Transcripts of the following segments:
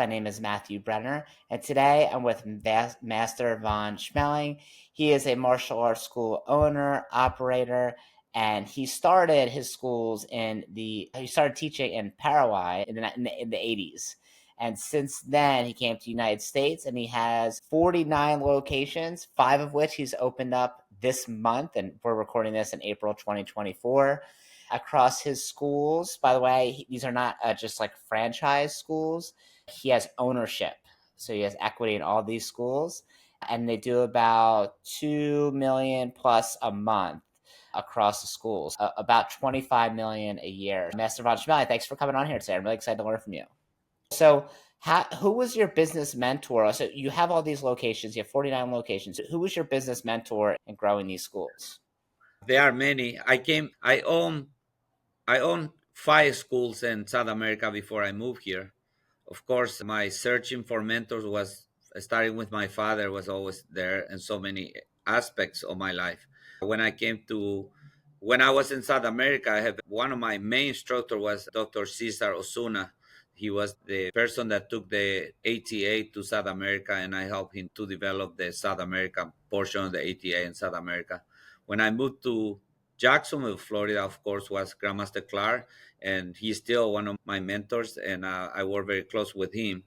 My name is Matthew Brenner, and today I'm with Master Von Schmeling. He is a martial arts school owner, operator, and he started his schools he started teaching in Paraguay in the 80s. And since then, he came to the United States and he has 49 locations, five of which he's opened up this month. And we're recording this in April 2024 across his schools. By the way, these are not just like franchise schools. He has ownership. So he has equity in all these schools. And they do about 2 million plus a month across the schools, about 25 million a year. Master Von Schmeling, thanks for coming on here today. I'm really excited to learn from you. So who was your business mentor? So you have all these locations, you have 49 locations. Who was your business mentor in growing these schools? There are many. I own five schools in South America before I moved here. Of course, my searching for mentors was starting with my father was always there in so many aspects of my life. When I came to when I was in South America, I had one of my main instructor was Dr. Cesar Osuna. He was the person that took the ATA to South America, and I helped him to develop the South America portion of the ATA in South America. When I moved to Jacksonville, Florida, of course, was Grandmaster Clark, and he's still one of my mentors, and I work very close with him.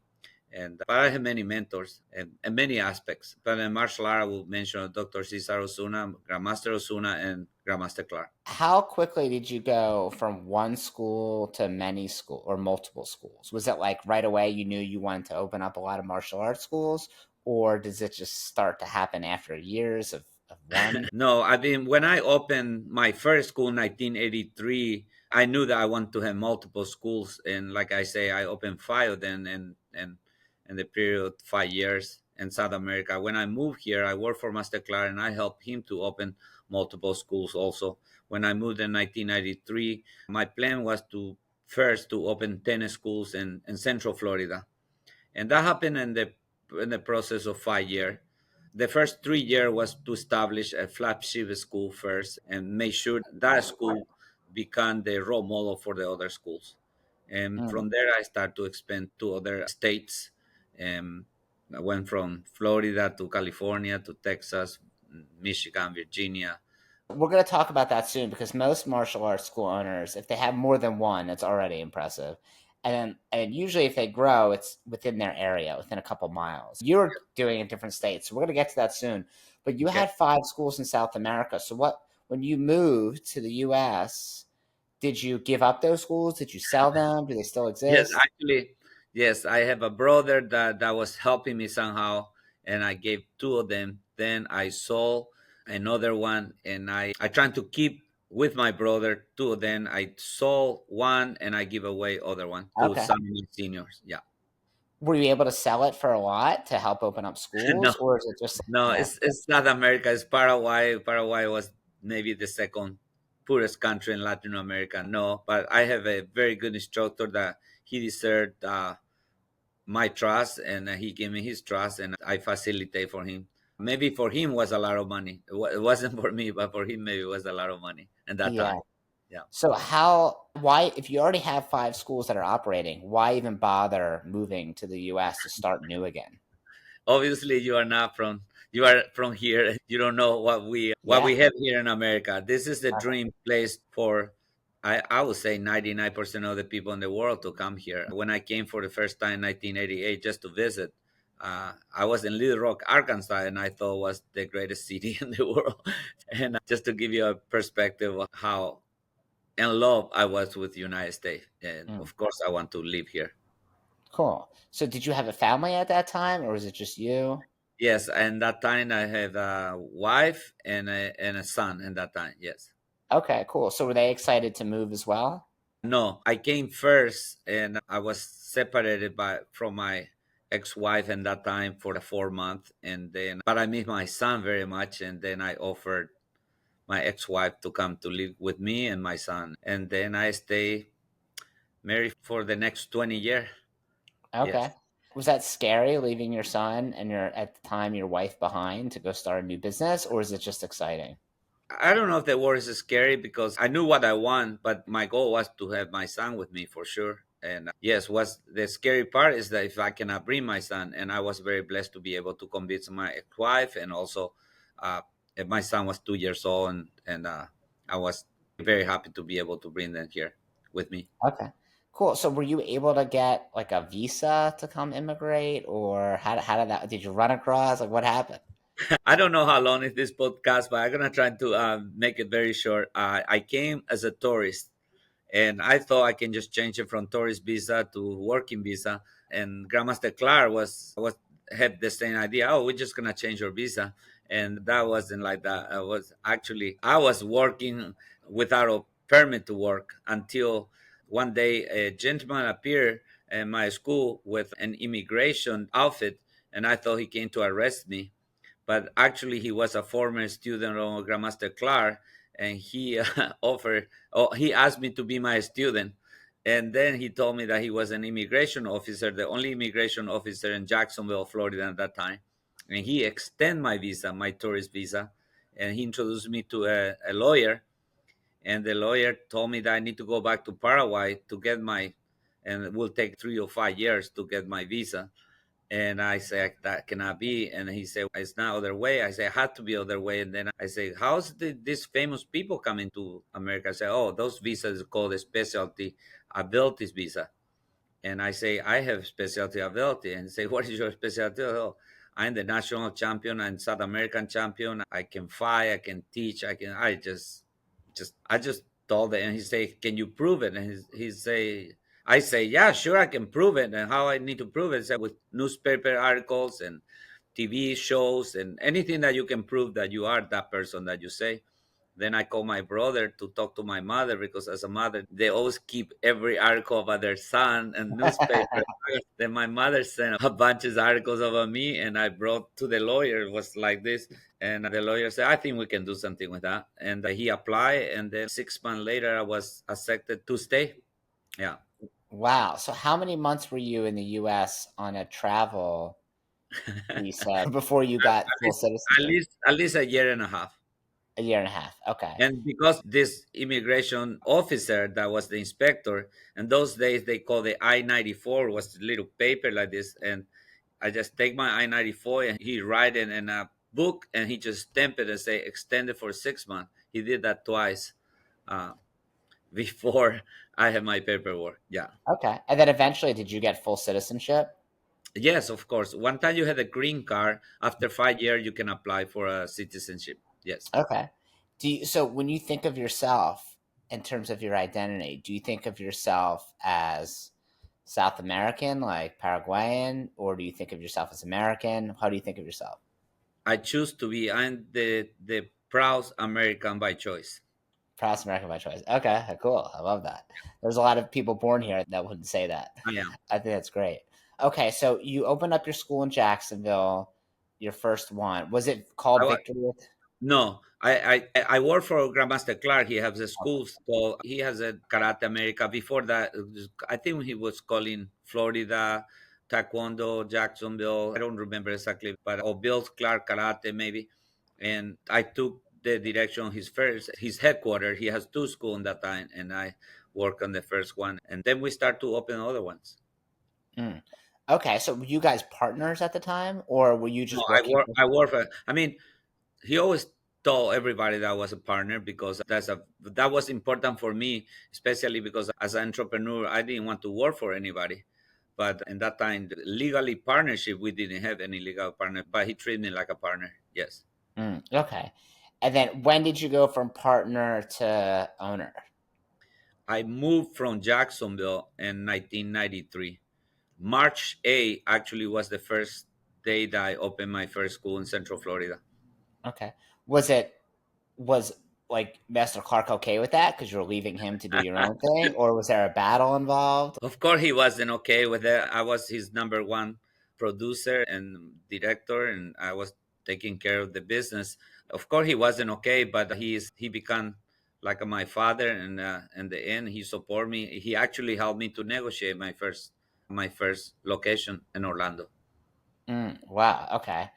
But I have many mentors and many aspects. But in martial art, I will mention Dr. Cesar Osuna, Grandmaster Osuna, and Grandmaster Clark. How quickly did you go from one school to many school or multiple schools? Was it like right away you knew you wanted to open up a lot of martial arts schools, or does it just start to happen after years of one? No, I mean, when I opened my first school in 1983, I knew that I wanted to have multiple schools. And like I say, I opened five of them in the period of 5 years in South America. When I moved here, I worked for Master Clark and I helped him to open multiple schools also. When I moved in 1993, my plan was to open 10 schools in Central Florida. And that happened in the process of 5 years. The first 3 years was to establish a flagship school first and make sure that school become the role model for the other schools. And Mm. from there, I started to expand to other states. And I went from Florida to California to Texas, Michigan, Virginia. We're going to talk about that soon because most martial arts school owners, if they have more than one, it's already impressive. And usually if they grow, it's within their area, within a couple miles. You're doing it in different states, so we're going to get to that soon. But you Okay. had five schools in South America. So when you moved to the US, did you give up those schools? Did you sell them? Do they still Yes, exist? actually, yes. I have a brother that was helping me somehow, and I gave two of them. Then I sold another one, and I trying to keep with my brother two. Then I sold one, and I give away other one to Okay. some of my seniors. Yeah. Were you able to sell it for a lot to help open up No, schools, or is it just no. no? It's not America. It's Paraguay. Paraguay was maybe the second poorest country in Latin America. No, but I have a very good instructor that he deserved. My trust, and he gave me his trust, and I facilitate for him. Maybe for him was a lot of money. It wasn't for me, but for him maybe it was a lot of money at that Yeah. time. Yeah. So why, if you already have five schools that are operating, why even bother moving to the US to start new again? Obviously you are from here. You don't know what Yeah. we have here in America. This is the dream place for I would say 99% of the people in the world to come here. When I came for the first time in 1988 just to visit, I was in Little Rock, Arkansas, and I thought it was the greatest city in the world. And just to give you a perspective of how in love I was with the United States, and Mm, of course I want to live here. cool. So did you have a family at that time, or was it just you? Yes, and that time I had a wife and a son. In that time, yes. Okay, cool. So were they excited to move as well? No, I came first, and I was separated from my ex-wife in that time for the 4 month, and then but I miss my son very much, and then I offered my ex-wife to come to live with me and my son, and then I stay married for the next 20 years. Yes. Okay. Was that scary leaving your son and your at the time your wife behind to go start a new business, or is it just exciting? I don't know if the word is scary because I knew what I want, but my goal was to have my son with me for sure. And yes, what's the scary part is that if I cannot bring my son, and I was very blessed to be able to convince my wife, and also uh, my son was 2 years old, and I was very happy to be able to bring them here with me. Okay. Cool. So were you able to get like a visa to come immigrate, or how did that, did you run across, like what happened? I don't know how long is this podcast, but I'm gonna try to make it very short. I came as a tourist, and I thought I can just change it from tourist visa to working visa. And Grandmaster Clark was had the same idea. Oh, we're just gonna change your visa, and that wasn't like that. I was working without a permit to work until one day a gentleman appeared in my school with an immigration outfit, and I thought he came to arrest me, but actually he was a former student of Grandmaster Clark, and he offered, oh, he asked me to be my student, and then he told me that he was an immigration officer, the only immigration officer in Jacksonville, Florida at that time, and he extended my visa, my tourist visa, and he introduced me to a lawyer, and the lawyer told me that I need to go back to Paraguay to get my, and it will take 3 or 5 years to get my visa. And I say that cannot be. And he said it's not other way. I say it had to be other way. And then I say, how's these famous people coming to America? I say, oh, those visas are called a specialty abilities visa. And I say, I have specialty ability. And say, what is your specialty? Oh, I'm the national champion and South American champion. I can fight, I can teach, I just told it. And he say, can you prove it? And he say, I say, yeah, sure, I can prove it. And how I need to prove it is that with newspaper articles and TV shows and anything that you can prove that you are that person that you say. Then I call my brother to talk to my mother, because as a mother, they always keep every article about their son and newspaper. Then my mother sent a bunch of articles about me, and I brought to the lawyer. It was like this, and the lawyer said, "I think we can do something with that." And he applied, and then 6 months later, I was accepted to stay. Yeah, Wow. So how many months were you in the US on a travel visa before you got full citizenship? at least a year and a half. A year and a half. Okay. And because this immigration officer that was the inspector, and those days they call the I-94, was a little paper like this, and I just take my I-94 and he write it in a book, and he just stamp it and say extended for 6 months. He did that twice uh, before I had my paperwork. Yeah. Okay. And then eventually did you get full citizenship? Yes, of course. One time you had a green card, after 5 years you can apply for a citizenship. Yes. Okay. So when you think of yourself in terms of your identity, do you think of yourself as South American, like Paraguayan, or do you think of yourself as American? How do you think of yourself? I choose to be, I'm the proud American by choice. Proud American by choice. Okay, cool. I love that. There's a lot of people born here that wouldn't say that. I am. I think that's great. Okay, so you opened up your school in Jacksonville, your first one. Was it called I, Victory? No, I work for Grandmaster Clark. He has a school, so he has a Karate America. Before that, I think he was calling Florida Taekwondo Jacksonville. I don't remember exactly, but or Bill Clark Karate maybe. And I took the direction of his headquarters. He has two schools in that time, and I work on the first one, and then we start to open other ones. Mm. Okay, so were you guys partners at the time, or were you No, just working for? I work for. I mean, he always told everybody that I was a partner, because that was important for me, especially because as an entrepreneur I didn't want to work for anybody. But in that time, legally partnership, we didn't have any legal partner, but he treated me like a partner. Yes. Okay. And then when did you go from partner to owner? I moved from Jacksonville in 1993. March 8 actually was the first day that I opened my first school in Central Florida. Okay. Was like Master Clark okay with that because you're leaving him to do your own thing, or was there a battle involved? Of course, he wasn't okay with it. I was his number one producer and director, and I was taking care of the business. Of course, he wasn't okay, but he became like my father, and in the end, he supported me. He actually helped me to negotiate my first location in Orlando. Wow. Okay.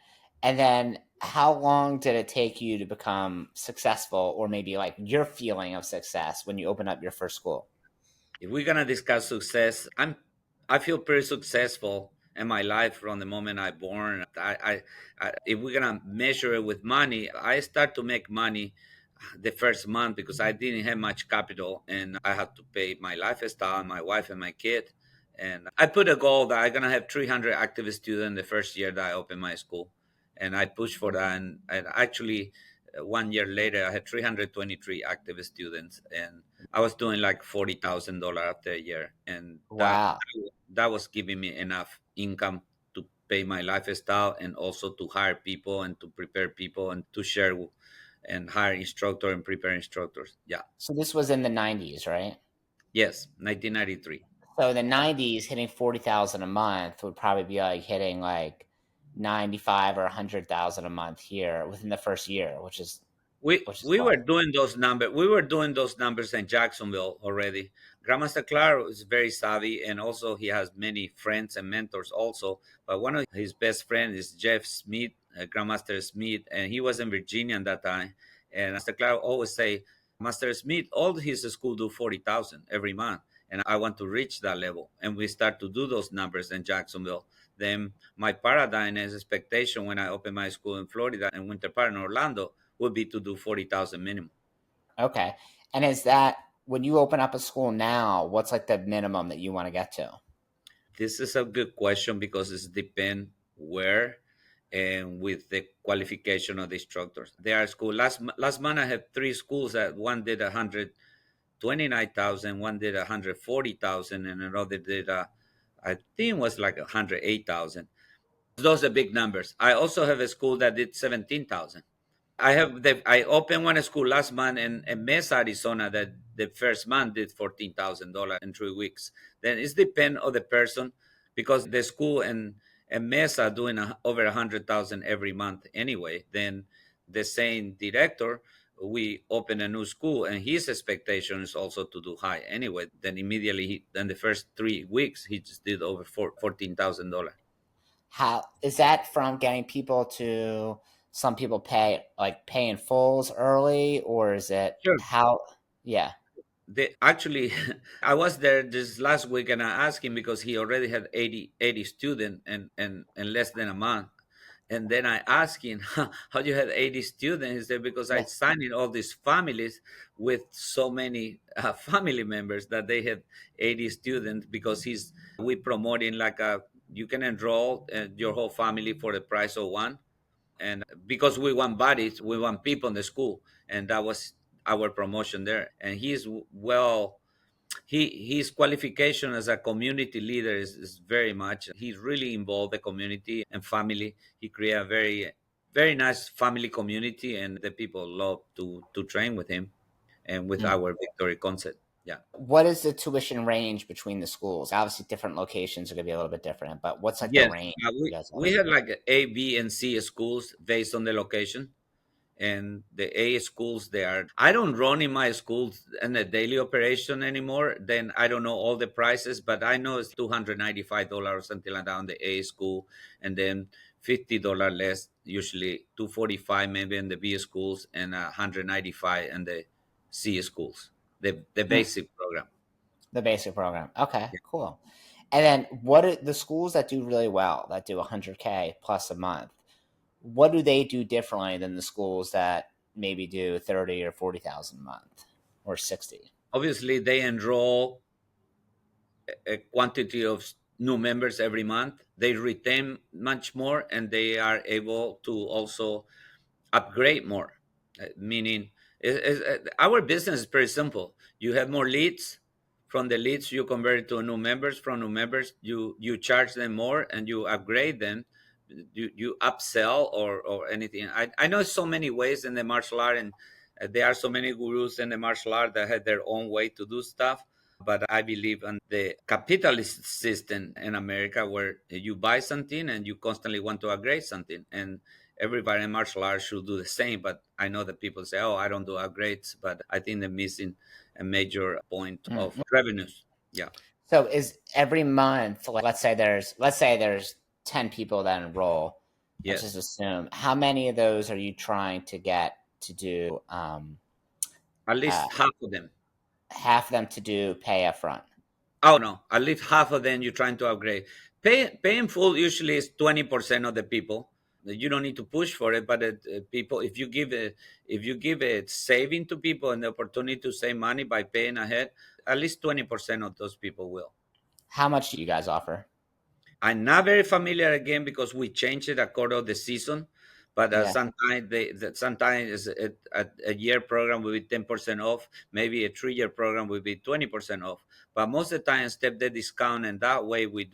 And then how long did it take you to become successful, or maybe like your feeling of success when you open up your first school? If we're gonna discuss success, I feel pretty successful in my life from the moment I born. If we're gonna measure it with money, I start to make money the first month because I didn't have much capital and I had to pay my lifestyle, my wife and my kid. And I put a goal that I'm gonna have 300 active students the first year that I open my school, and I pushed for that. And actually, 1 year later, I had 323 active students, and I was doing like $40,000 after a year, and Wow. that was giving me enough income to pay my lifestyle and also to hire people and to prepare people and to share and hire instructor and prepare instructors. Yeah. So this was in the 90s, right? Yes, 1993. So in the 90s, hitting 40,000 a month would probably be like hitting like 95 or 100,000 a month here within the first year, which is We were fun. doing those numbers. We were doing those numbers in Jacksonville already. Grandmaster Claro is very savvy, and also he has many friends and mentors also. But one of his best friends is Jeff Smith, Grandmaster Smith, and he was in Virginia at that time. And Master Claro always say, Master Smith, all his school do 40,000 every month, and I want to reach that level. And we start to do those numbers in Jacksonville. Then my paradigm and expectation when I open my school in Florida and Winter Park in Orlando would be to do 40,000 minimum. Okay. And is that when you open up a school now, what's like the minimum that you want to get to? This is a good question because it depends where and with the qualification of the instructors. There are schools. Last month I had three schools that one did 129,000, one did 140,000, and another did I think it was like 108,000. Those are big numbers. I also have a school that did 17,000. I opened one school last month in Mesa, Arizona, that the first month did $14,000 in 3 weeks. Then it's depend on the person because the school in Mesa doing over 100,000 every month anyway. Then the same director, we open a new school and his expectation is also to do high anyway. Then immediately, then the first 3 weeks he just did over $14,000. How is that from getting people to some people pay in fulls early, or is it Sure. how? Yeah. They actually, I was there this last week and I asked him because he already had 80 students in less than a month. And then I asked him, how do you have 80 students? He said, because I Yeah. signed in all these families with so many family members that they had 80 students because we promoting like you can enroll your whole family for the price of one. And because we want bodies, we want people in the school. And that was our promotion there. And he's well, his qualification as a community leader is very much he's really involved the community and family. He created a very nice family community and the people love to train with him and with Mm. our victory concept. Yeah. What is the tuition range between the schools? Obviously, different locations are going to be a little bit different, but what's like the Yes. range you we guys we offer? had like A, B, and C schools based on the location. And the A schools, they are, I don't run in my schools in a daily operation anymore. Then I don't know all the prices, but I know it's $295 or something like that on the A school, and then $50 less, usually 245 maybe in the B schools, and 195 in the C schools, the Mm, basic program. the basic program. Okay, cool. And then what are the schools that do really well, that do 100K plus a month? What do they do differently than the schools that maybe do 30 or 40,000 a month or 60? Obviously they enroll a quantity of new members every month. They retain much more, and they are able to also upgrade more. Meaning, our business is pretty simple. You have more leads. From the leads, you convert it to new members. From new members, you charge them more and you upgrade them. You upsell or anything. I know so many ways in the martial art, and there are so many gurus in the martial art that have their own way to do stuff. But I believe in the capitalist system in America where you buy something and you constantly want to upgrade something. And everybody in martial arts should do the same. But I know that people say, "Oh, I don't do upgrades," but I think they're missing a major point of Mm. revenues. Yeah. So is every month, like, let's say there's 10 people that enroll. Let's just Yes. assume how many of those are you trying to get to do At uh, least half of them. half of them to do pay upfront? Oh no, at least half of them you're trying to upgrade. Paying full usually is 20% of the people. You don't need to push for it, but people, if you give it saving to people and the opportunity to save money by paying ahead, at least 20% of those people will. How much do you guys offer? I'm not very familiar again because we change it according to the season. But Yeah. sometimes a year program will be 10% off. Maybe a 3 year program will be 20% off. But most of the time, step the discount, and that way we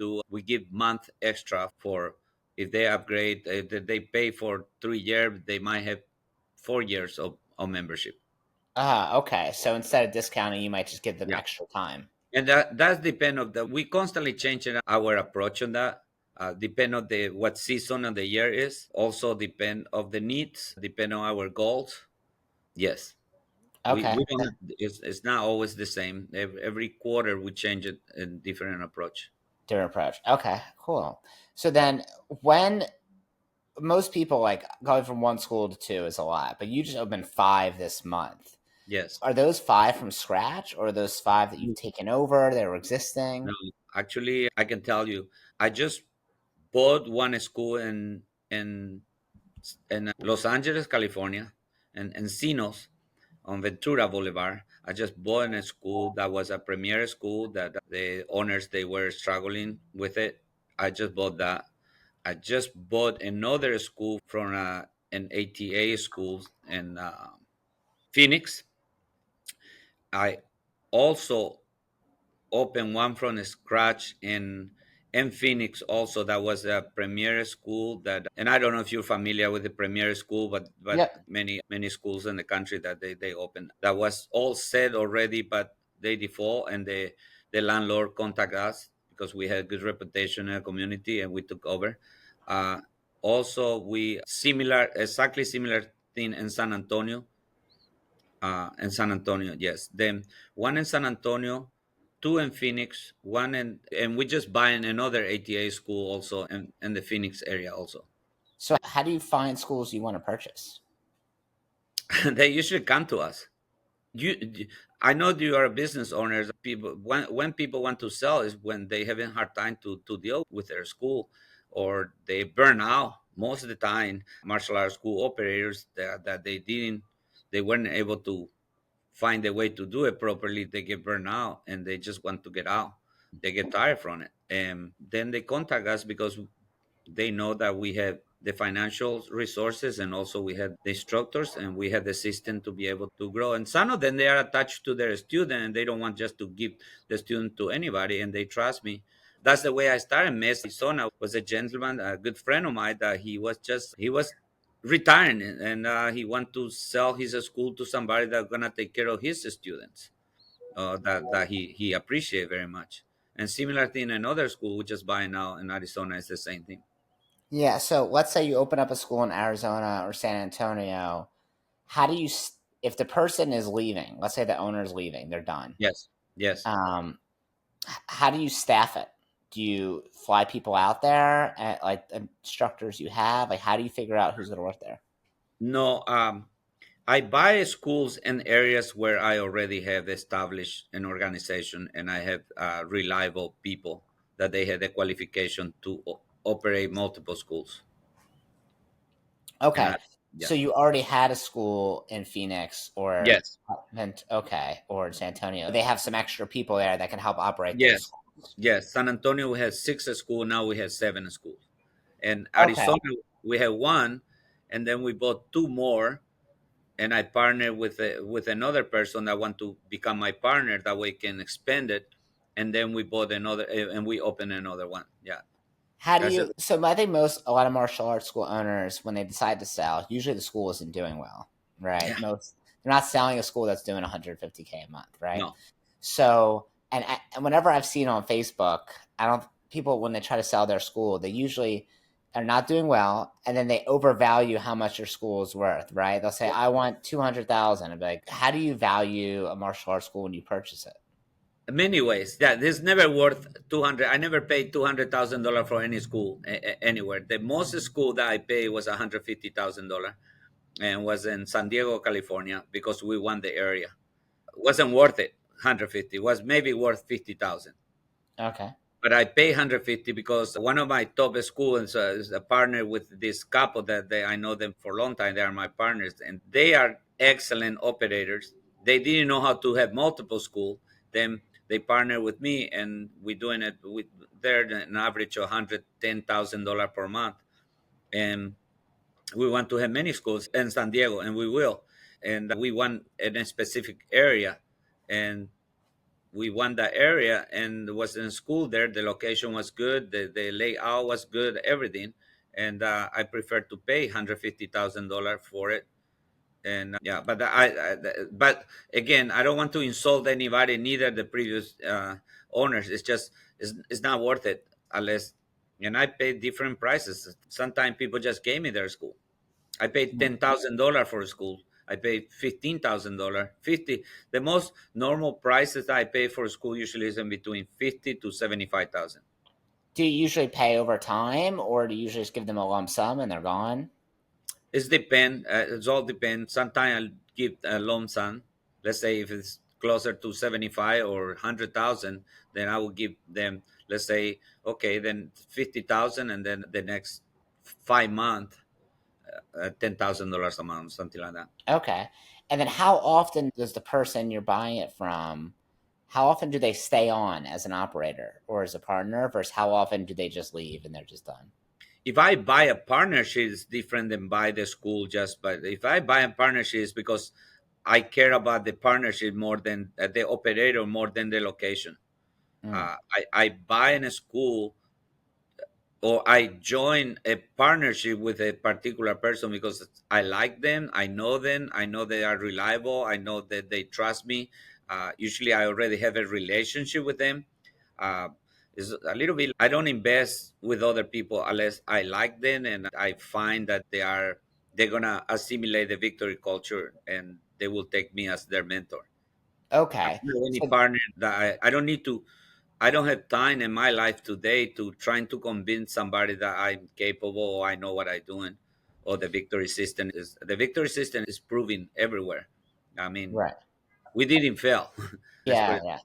give month extra for if they upgrade. If they pay for 3 years, they might have 4 years of membership. Ah, okay. So instead of discounting, you might just give them Yeah. extra time. And that's depend of the we constantly changing our approach on that. Depend on the what season of the year is. Also depend of the needs. Depend on our goals. Yes, Okay. we don't. It's not always the same. Every quarter we change it in different approach. Different approach. Okay, cool. So then when most people like going from one school to two is a lot, but you just opened five this month. Yes. Are those five from scratch or are those five that you've taken over? They were No, existing? actually, I can tell you. I just bought one school in Los Angeles, California, and Encinos on Ventura Boulevard. I just bought a school that was a premier school that the owners they were struggling with it. I just bought that. I just bought another school from an ATA school in Phoenix. I also opened one from scratch in Phoenix also that was a premier school that and I don't know if you're familiar with the premier school but Yep. many schools in the country that they opened that was all set already but they default and the landlord contact us because we had good reputation in the community and we took over. uh, Also we similar exactly similar thing in San Antonio, yes. Then one in San Antonio, two in Phoenix, one in, and we just buying another ATA school also in the Phoenix area also. So how do you find schools you want to purchase? They usually come to us. You, I know you are a business owner. People when people want to sell is when they having hard time to deal with their school or they burn out. Most of the time, martial arts school operators that they weren't able to find a way to do it properly, they get burned out and they just want to get out. They get tired from it. And then they contact us because they know that we have the financial resources and also we have the instructors and we have the system to be able to grow. And some of them, they are attached to their student and they don't want just to give the student to anybody and they trust me. That's the way I started. Mesa, Arizona was a gentleman, a good friend of mine that he was retiring and he want to sell his school to somebody that's gonna take care of his students. That he appreciate very much. And similar thing in another school we just buying now in Arizona is the same thing. Yeah, so let's say you open up a school in Arizona or San Antonio. How do you, if the person is leaving, let's say the owner is leaving, they're done. Yes, yes. Um, how do you staff it? Do you fly people out there at like instructors you have? Like, how do you figure out who's going to work there? No, I buy schools in areas where I already have established an organization and I have reliable people that they have the qualification to operate multiple schools. And Okay, I, yeah, so you already had a school in Phoenix or yes, okay, or in San Antonio. They have some extra people there that can help operate those yes, schools. yes. San Antonio has six schools now. We have seven schools. And Okay, Arizona we have one, and then we bought two more and I partner with another person that want to become my partner. That way, can expand it, and then we bought another, and we open another one. Yeah, how do that's it. you? So I think a lot of martial arts school owners, when they decide to sell, usually the school isn't doing well, right? Yeah, Most they're not selling a school that's doing 150K a month, right? no. So, and whenever I've seen on Facebook, I don't people when they try to sell their school, they usually are not doing well, and then they overvalue how much your school is worth, right? They'll say, "I want 200,000." I'm like, how do you value a martial arts school when you purchase it? Many ways. Yeah, this never worth 200. I never paid $200,000 for any school anywhere. The most school that I paid was $150,000, and was in San Diego, California, because we won the area. Wasn't worth it. 150 was maybe worth 50,000. Okay. but I pay 150 because one of my top schools is a partner with this couple that I know them for a long time. They are my partners, and they are excellent operators. They didn't know how to have multiple school. Then they partner with me, and we're doing it with they're an average of $110,000 per month, and we want to have many schools in San Diego, and we will. And we want in a specific area, and we won that area and was in school there. The location was good, the layout was good, everything. And I prefer to pay $150,000 for it. And yeah, but but again, I don't want to insult anybody, neither the previous owners. It's just it's not worth it unless. And I paid different prices. Sometimes people just gave me their school. I paid $10,000 for a school. I paid $15,000. 50. The most normal prices I pay for a school usually is in between 50 to 75,000. Do you usually pay over time, or do you usually just give them a lump sum and they're gone? It's depend. It's all depends. Sometimes I'll give a lump sum. Let's say if it's closer to 75 or 100,000, then I will give them. Let's say okay, then 50,000, and then the next 5 months, $10,000 a month, something like that. Okay. And then how often does the person you're buying it from, how often do they stay on as an operator or as a partner versus how often do they just leave and they're just done? If I buy a partnership, it's different than buy the school just. But if I buy a partnership, it's because I care about the partnership more than the operator, more than the location. Mm. I buy in a school or I join a partnership with a particular person because I like them, I know them, I know they are reliable, I know that they trust me. Usually, I already have a relationship with them. Uh, it's a little bit. I don't invest with other people unless I like them and I find that they're gonna assimilate the victory culture and they will take me as their mentor. I Okay. don't have any So partner that I don't need to. I don't have time in my life today to trying to convince somebody that I'm capable or I know what I'm doing or the victory system is proving everywhere. I mean, right. we didn't fail. Let's put Yeah, it. yeah.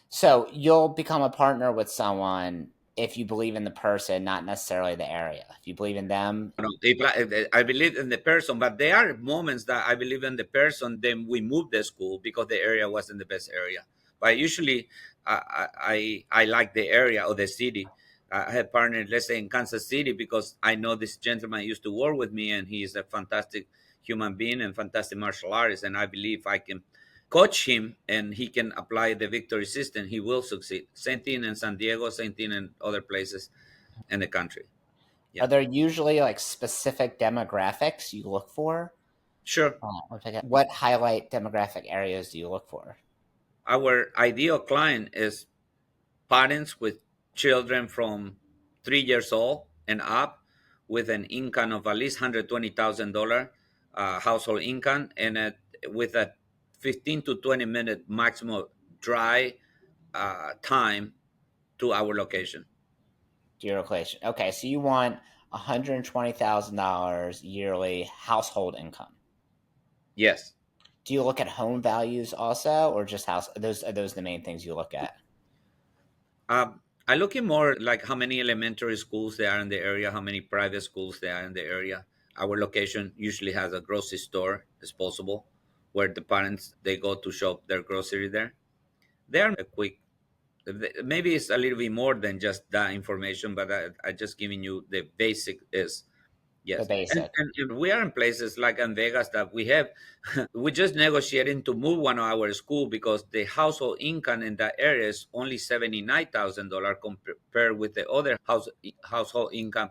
So you'll become a partner with someone if you believe in the person, not necessarily the area. If you believe in them, No, I believe in the person, but there are moments that I believe in the person. Then we moved the school because the area wasn't the best area. But usually, I like the area or the city. I have partnered, let's say, in Kansas City because I know this gentleman used to work with me, and he is a fantastic human being and fantastic martial artist. And I believe I can coach him, and he can apply the victory system. He will succeed. Same thing in San Diego, same thing in other places in the country. are Yeah, there usually like specific demographics you look for? sure. What highlight demographic areas do you look for? Our ideal client is parents with children from 3 years old and up with an income of at least $120,000 household income and with a 15 to 20-minute maximum drive time to our location. To your location. Okay, so you want $120,000 yearly household income. Yes. Do you look at home values also, or just house? Are those the main things you look at? I look at more like how many elementary schools there are in the area, how many private schools there are in the area. Our location usually has a grocery store disposable where the parents they go to shop their grocery there. They are a quick. Maybe it's a little bit more than just that information, but I just giving you the basic is The yes. basic. And we are in places like in Vegas that we have. We just negotiating to move one of our school because the household income in that area is only $79,000 compared with the other household income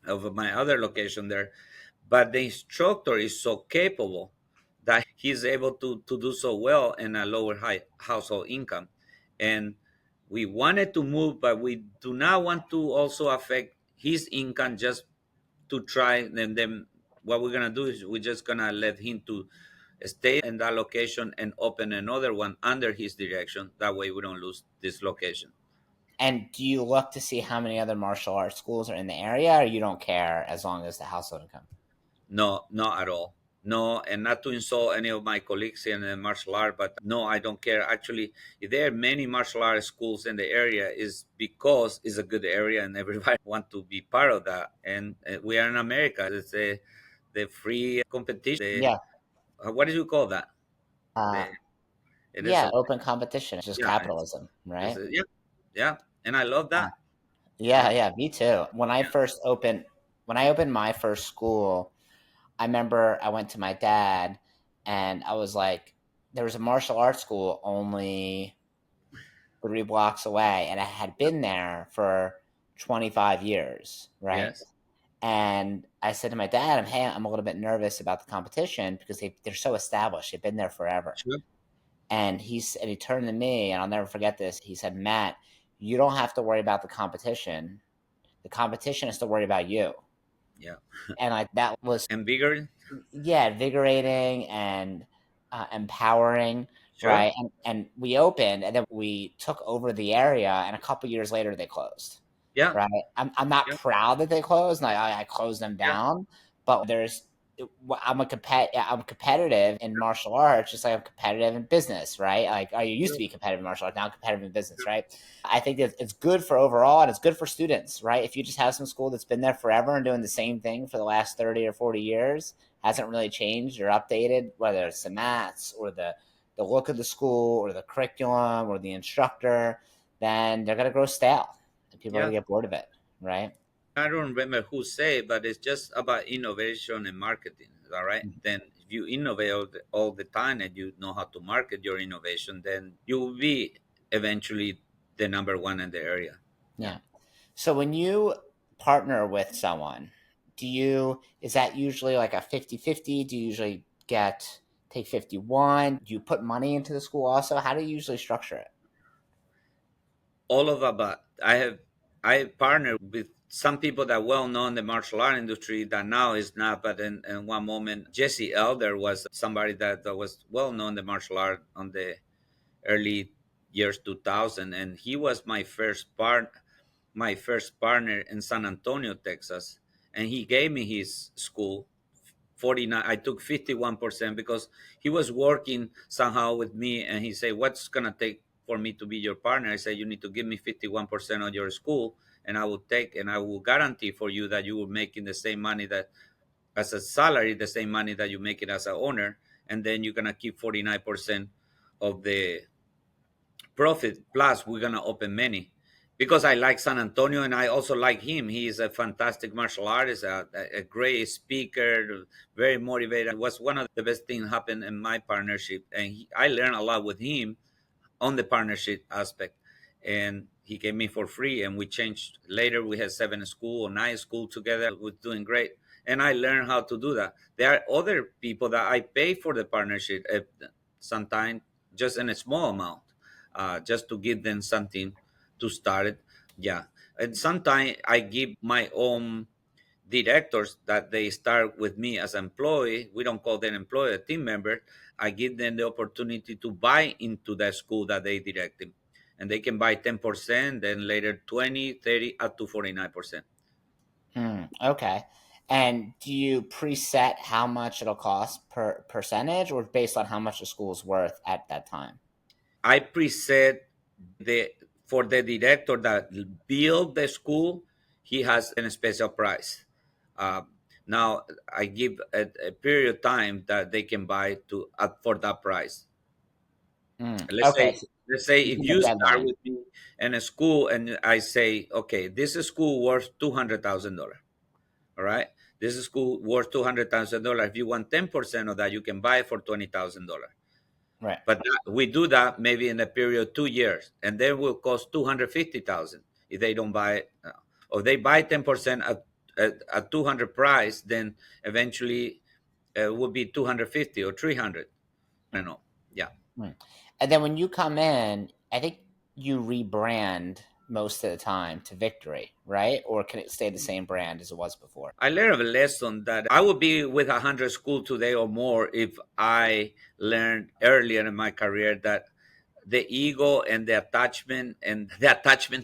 of my other location there. But the instructor is so capable that he's able to do so well in a lower high household income. And we wanted to move, but we do not want to also affect his income just to try. And then what we're gonna do is we're just gonna let him to stay in that location and open another one under his direction. That way we don't lose this location. And do you look to see how many other martial arts schools are in the area, or you don't care as long as the household income? No, not at all. No, and not to insult any of my colleagues in the martial art, but no, I don't care. Actually, if there are many martial arts schools in the area, is because it's a good area and everybody want to be part of that. And we are in America. It's the free competition. The Yeah. what do you call that? The Uh, it is yeah, a open competition. It's just yeah, capitalism, it's right? a, yeah, yeah, and I love Uh, that. yeah, Yeah, yeah, me too. yeah, When I opened my first school, I remember I went to my dad and I was like, there was a martial arts school only 3 blocks away, and I had been there for 25 years, right? yes, And I said to my dad, "Hey, I'm a little bit nervous about the competition because they're so established. They've been there forever." sure, And he turned to me, and I'll never forget this. He said, "Matt, you don't have to worry about the competition. The competition is to worry about you." yeah, And that was, and bigger, yeah, invigorating and empowering, sure, right? And we opened, and then we took over the area, and a couple years later they closed, yeah, right? I'm not yeah, proud that they closed, and I closed them yeah, down, but I'm competitive in martial arts, just like I'm competitive in business, right? Like I used to sure, be competitive in martial arts, now I'm competitive in business, right? I think that it's good for overall, and it's good for students, right? If you just have some school that's been there forever and doing the same thing for the last 30 or 40 years, hasn't really changed or updated, whether it's the mats or the look of the school or the curriculum or the instructor, then they're gonna grow stale and people are yeah. gonna get bored of it, right? I don't remember who said, but it's just about innovation and marketing. All right. Then if you innovate all the time and you know how to market your innovation, then you will be eventually the number one in the area. Yeah. Yeah. So when you partner with someone, is that usually like a 50-50? Do you usually take 51? Do you put money into the school also? How do you usually structure it? All of that, but I partner with some people that well known in the martial art industry that now is not, but in one moment Jesse Elder was somebody that was well known in the martial art on the early years 2000, and he was my first partner in San Antonio, Texas, and he gave me his school 49. I took 51% because he was working somehow with me, and he said, what's going to take for me to be your partner? I said, you need to give me 51% of your school, and I will take and I will guarantee for you that you will making the same money that as a salary, the same money that you make it as an owner, and then you're going to keep 49% of the profit. Plus, we're gonna open many because I like San Antonio and I also like him. He is a fantastic martial artist, a great speaker, very motivated. It was one of the best things happened in my partnership, and I learned a lot with him on the partnership aspect. And he gave me for free, and we changed later. We had 7 school or 9 school together. We're doing great, and I learned how to do that. There are other people that I pay for the partnership, sometimes just in a small amount, just to give them something to start it. Yeah, and sometimes I give my own directors that they start with me as employee. We don't call them employee, a team member. I give them the opportunity to buy into the school that they directing. And they can buy 10%, then later 20, 30, up to 49%. Okay. And do you preset how much it'll cost per percentage or based on how much the school's worth at that time? I preset the for the director that build the school, he has a special price. Uh, Now I give a period of time that they can buy to for that price. let's Okay. say So let's say you if give a you start deadline. with me in a school and I say, okay, this is school worth $200,000. All right, this is school worth $200,000. If you want 10% of that, you can buy it for $20,000. Right. But we do that maybe in a period of 2 years, and then will cost 250,000 if they don't buy it. Or they buy 10% at 200 price, then eventually it would be 250 or 300. I Mm, know. Yeah. mm. And then when you come in, I think you rebrand most of the time to Victory, right? Or can it stay the same brand as it was before? I learned a lesson that I would be with 100 school today or more if I learned earlier in my career that the ego and the attachment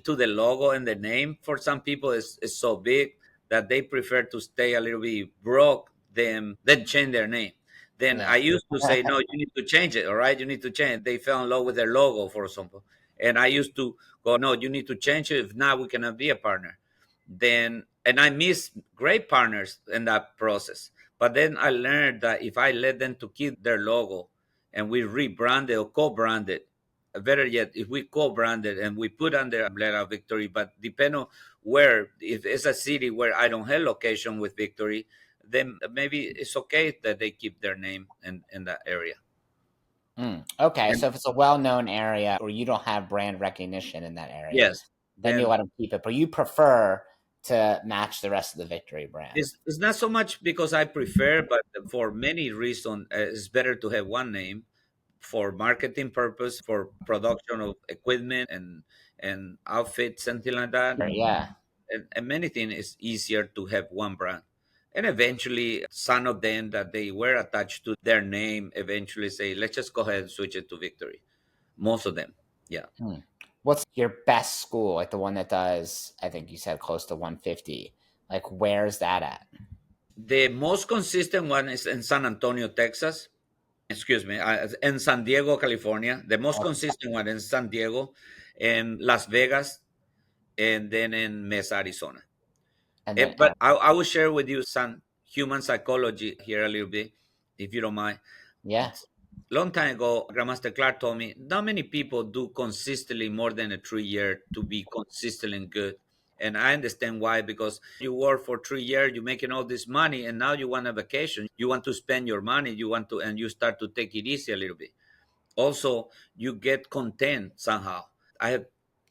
to the logo and the name for some people is so big that they prefer to stay a little bit broke than change their name. Then I Yeah. used to say, no, you need to change it. All right, you need to change it. They fell in love with their logo, for example. And I used to go, no, you need to change it. If not, we cannot be a partner. Then, and I miss great partners in that process. But then I learned that if I let them to keep their logo and we rebrand it or co-brand it, better yet, if we co-brand it and we put under umbrella Victory, but depend on where, if it's a city where I don't have location with Victory, then maybe it's okay that they keep their name in that area. Okay, And so if it's a well-known area or you don't have brand recognition in that area, yes, then you then let them keep it, but you prefer to match the rest of the Victory brand. it's not so much because I prefer, but for many reasons, it's better to have one name for marketing purpose, for production of equipment and outfits, something like that. Or yeah. And many things is easier to have one brand. And eventually, some of them that they were attached to their name eventually say, let's just go ahead and switch it to Victory. Most of them, yeah. Hmm. What's your best school, like the one that does, I think you said close to 150? Like, where's that at? The most consistent one is in San Antonio, Texas. Excuse me, in San Diego, California. The most Okay. consistent one in San Diego, in Las Vegas, and then in Mesa, Arizona. And then, But I will share with you some human psychology here a little bit, if you don't mind. yeah. Long time ago, Grandmaster Clark told me not many people do consistently more than a 3 year to be consistently good. And I understand why, because you work for 3 years, you're making all this money, and now you want a vacation. You want to spend your money, you want to, and you start to take it easy a little bit. Also, you get content somehow. I have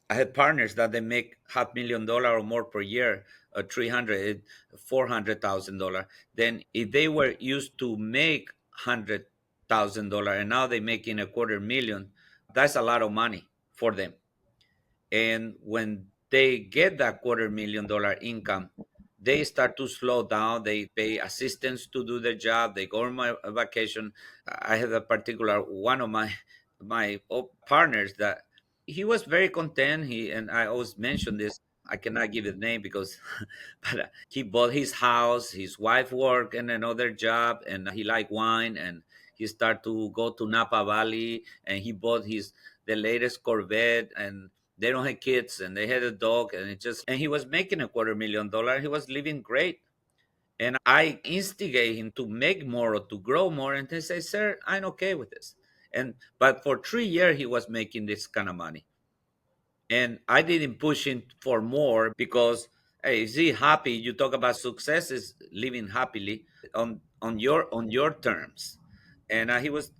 I had partners that they make $500,000 or more per year, 300, $400,000. Then if they were used to make $100,000 and now they're making a quarter million, that's a lot of money for them. And when they get that $250,000 income, they start to slow down. They pay assistants to do their job. They go on my vacation. I had a particular one of my partners that he was very content. He and I always mention this. I cannot give his name because, but he bought his house. His wife worked in another job, and he liked wine. And he started to go to Napa Valley, and he bought his the latest Corvette, and they don't have kids, and they had a dog, and it just and he was making $250,000. He was living great, and I instigate him to make more or to grow more, and they say, "Sir, I'm okay with this." And but for 3 years he was making this kind of money, and I didn't push him for more because, hey, is he happy? You talk about success is living happily on your terms, and he was,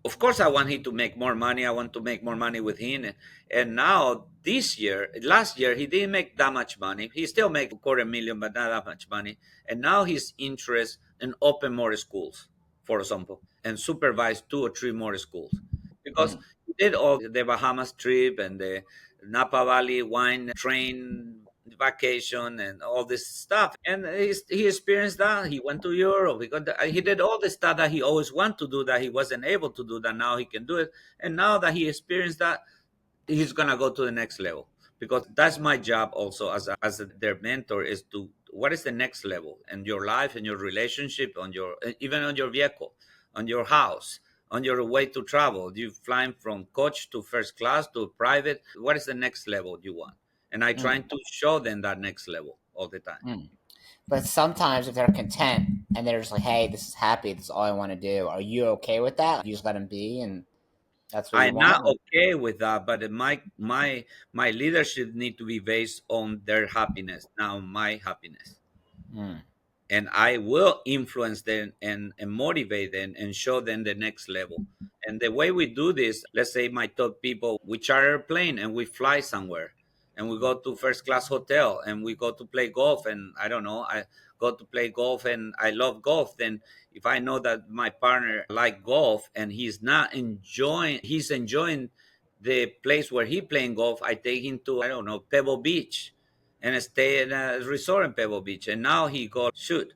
of course, I want him to make more money. I want to make more money with him. And now this year, last year, he didn't make that much money. He still make quarter million, but not that much money. And now he's interested in open more schools, for example, and supervise two or three more schools. Because Mm, he did all the Bahamas trip and the Napa Valley wine train vacation and all this stuff, and he experienced that. He went to Europe. He did all the stuff that he always wanted to do that he wasn't able to do, that now he can do it. And now that he experienced that, he's gonna go to the next level, because that's my job also as their mentor, is to what is the next level in your life, in your relationship, on your even on your vehicle, on your house, on your way to travel. You flying from coach to first class to private, what is the next level you want? And I mm, trying to show them that next level all the time. mm. But sometimes if they're content and they're just like, "Hey, this is happy. This is all I want to do." Are you okay with that? You just let them be, and that's what you I'm not want. okay with that, but my leadership need to be based on their happiness, not on my happiness. Mm, And I will influence them and motivate them and show them the next level. And the way we do this, let's say my top people, we charter a plane and we fly somewhere, and we go to first class hotel and we go to play golf, and I don't know, I go to play golf and I love golf. Then if I know that my partner like golf and he's enjoying the place where he playing golf, I take him to, I don't know, Pebble Beach, and stay in a resort in Pebble Beach. And now he go, shoot,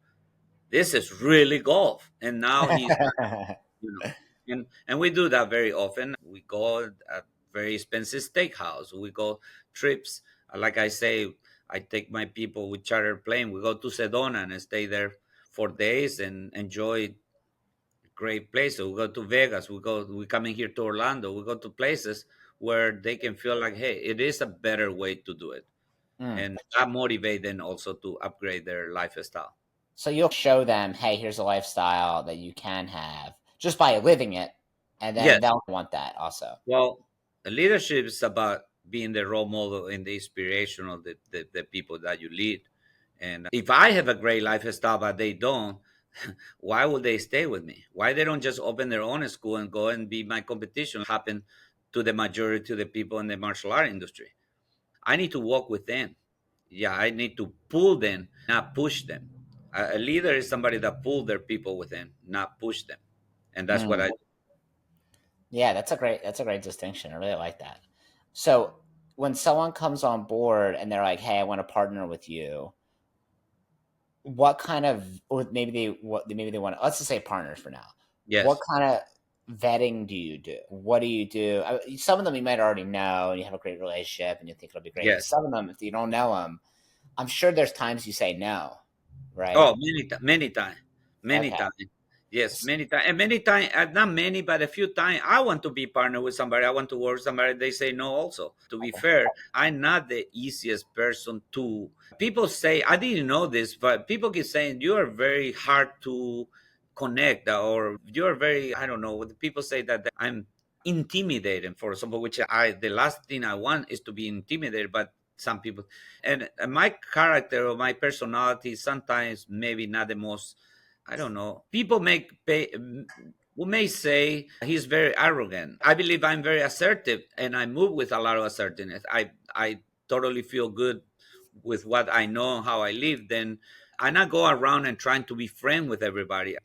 this is really golf. And now he's, you know, and we do that very often. We go at very expensive steakhouse. We go trips. Like I say, I take my people with charter plane. We go to Sedona and stay there for days and enjoy great places. We go to Vegas. We come in here to Orlando. We go to places where they can feel like, hey, it is a better way to do it, Mm. and that motivate them also to upgrade their lifestyle. So you'll show them, hey, here's a lifestyle that you can have just by living it, and then Yes. they'll want that also. Well, leadership is about being the role model and the inspiration of the people that you lead. And if I have a great lifestyle but they don't, why would they stay with me? Why they don't just open their own school and go and be my competition? Happen to the majority of the people in the martial art industry. I need to walk with them. Yeah, I need to pull them, not push them. A leader is somebody that pull their people with them, not push them. And that's what Mm. I do. Yeah, that's a great distinction. I really like that. So when someone comes on board and they're like, "Hey, I want to partner with you," what kind of, or maybe they want to, let's just say partners for now. What Yes, kind of vetting do you do? What do you do? Some of them you might already know and you have a great relationship and you think it'll be great. But yes. some of them, if you don't know them, I'm sure there's times you say no, right? Oh, many times, many Okay. times. Yes, many times, and many times, not many, but a few times. I want to be partner with somebody. I want to work with somebody. They say no. Also, to be fair, I'm not the easiest person to. People say I didn't know this, but people keep saying you are very hard to connect, or you're very. I don't know. What people say that I'm intimidating, for example, which the last thing I want is to be intimidated, but some people and my character or my personality sometimes maybe not the most, I don't know, people we may say he's very arrogant. I believe I'm very assertive and I move with a lot of assertiveness. I totally feel good with what I know, how I live. Then I not go around and trying to be friend with everybody.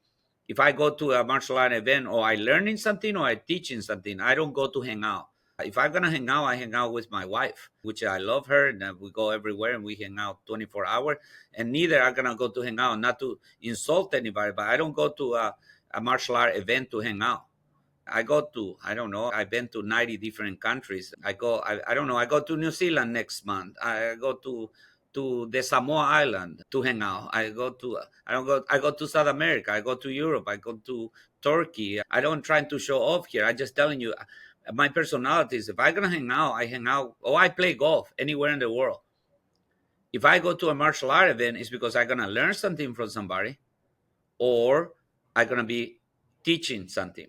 If I go to a martial art event or I learning something or I teaching something, I don't go to hang out. If I'm gonna hang out, I hang out with my wife, which I love her, and we go everywhere and we hang out 24 hours. And neither are gonna go to hang out, not to insult anybody, but I don't go to a martial art event to hang out. I go to, I don't know, I've been to 90 different countries. I don't know, I go to New Zealand next month. I go to the Samoa Island to hang out. I go to South America. I go to Europe. I go to Turkey. I don't try to show off here. I just telling you, my personality is if I'm gonna hang out, I hang out. Or I play golf anywhere in the world. If I go to a martial art event, it's because I'm gonna learn something from somebody, or I'm gonna be teaching something.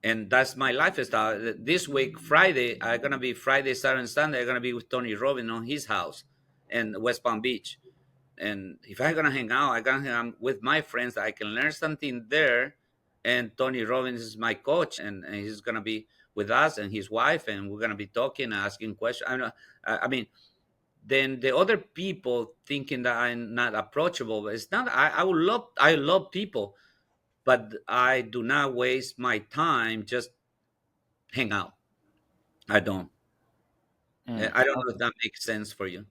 And that's my lifestyle. This week, Friday, I'm gonna be Friday, Saturday, and Sunday. I'm gonna be with Tony Robbins on his house in West Palm Beach. And if I'm gonna hang out, I'm gonna hang out with my friends that I can learn something there. And Tony Robbins is my coach, and he's gonna be with us and his wife, and we're gonna be talking, asking questions. I mean, then the other people thinking that I'm not approachable, but it's not. I love people, but I do not waste my time just hang out. I don't. Mm. I don't know if that makes sense for you.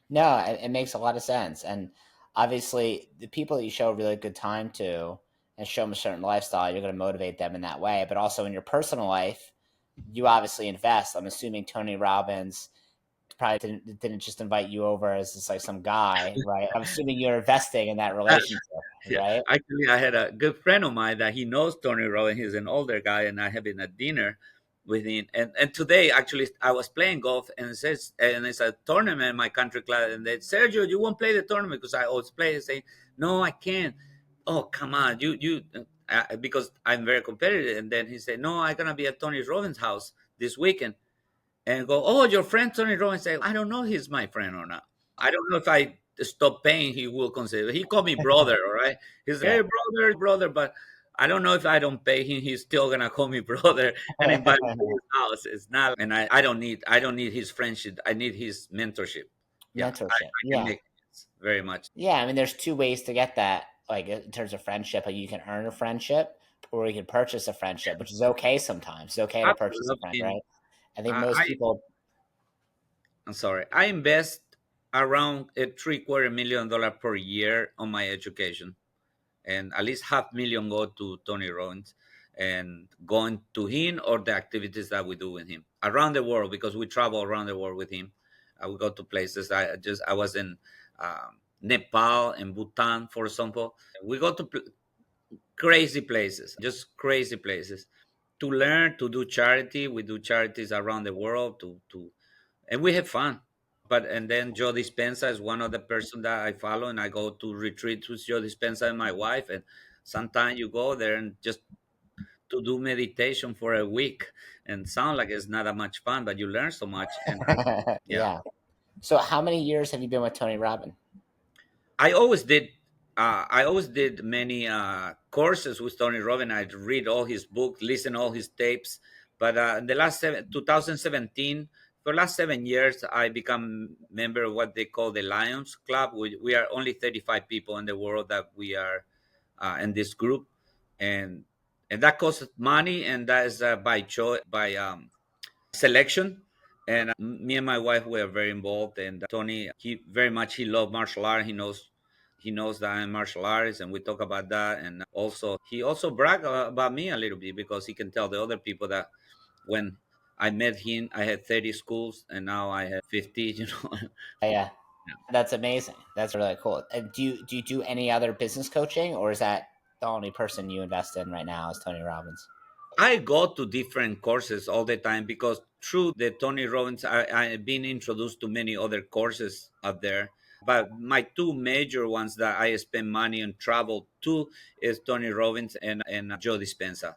No, it makes a lot of sense. And obviously, the people that you show a really good time to and show them a certain lifestyle, you're going to motivate them in that way. But also in your personal life, you obviously invest. I'm assuming Tony Robbins probably didn't just invite you over as just like some guy, right? I'm assuming you're investing in that relationship, Yeah, right? actually, I had a good friend of mine that he knows Tony Rowan. He's an older guy, and I have been at dinner with him. And today, actually, I was playing golf, and it's a tournament in my country club, and they Sergio, you won't play the tournament because I always play. They say, no, I can't. Oh, come on, because I'm very competitive. And then he said, no, I'm gonna be at Tony Robbins' house this weekend, and go, oh, your friend Tony Robbins. Say, I don't know, if he's my friend or not. I don't know if I stop paying, he will consider. He called me brother, all right? He's like, Yeah. hey, brother, brother, but I don't know if I don't pay him, he's still gonna call me brother and invite me to his house. It's not, and I don't need his friendship. I need his mentorship. Yeah, Mentorship. I can Yeah. make sense very much. Yeah. I mean, there's two ways to get that, like in terms of friendship. Like you can earn a friendship or you can purchase a friendship, which is okay sometimes. It's okay to purchase a friend, Absolutely. right? I think most I people. I'm sorry. I invest around a $750,000 per year on my education, and at least half million go to Tony Robbins and going to him or the activities that we do with him around the world because we travel around the world with him. We go to places. I was in Nepal and Bhutan, for example. We go to crazy places, just crazy places to learn, to do charity. We do charities around the world and we have fun. But and then Joe Dispenza is one of the person that I follow, and I go to retreats with Joe Dispenza and my wife. And sometimes you go there and just to do meditation for a week, and sound like it's not that much fun, but you learn so much. And yeah, Yeah. So how many years have you been with Tony Robbins? I always did. I always did many courses with Tony Robbins. I'd read all his books, listen all his tapes. But in the last 2017, for the last 7 years, I become member of what they call the Lions Club. We are only 35 people in the world that we are in this group, and that costs money, and that is by choice, by selection. And me and my wife were very involved. And Tony, he very much he loved martial art. He knows that I'm martial artist, and we talk about that. And also he also brag about me a little bit, because he can tell the other people that when I met him, I had 30 schools, and now I have 50. Yeah, Yeah. that's amazing. That's really cool. And do you do any other business coaching, or is that the only person you invest in right now is Tony Robbins? I go to different courses all the time, because through the Tony Robbins, I've been introduced to many other courses out there. But my two major ones that I spend money on travel to is Tony Robbins and Joe Dispenza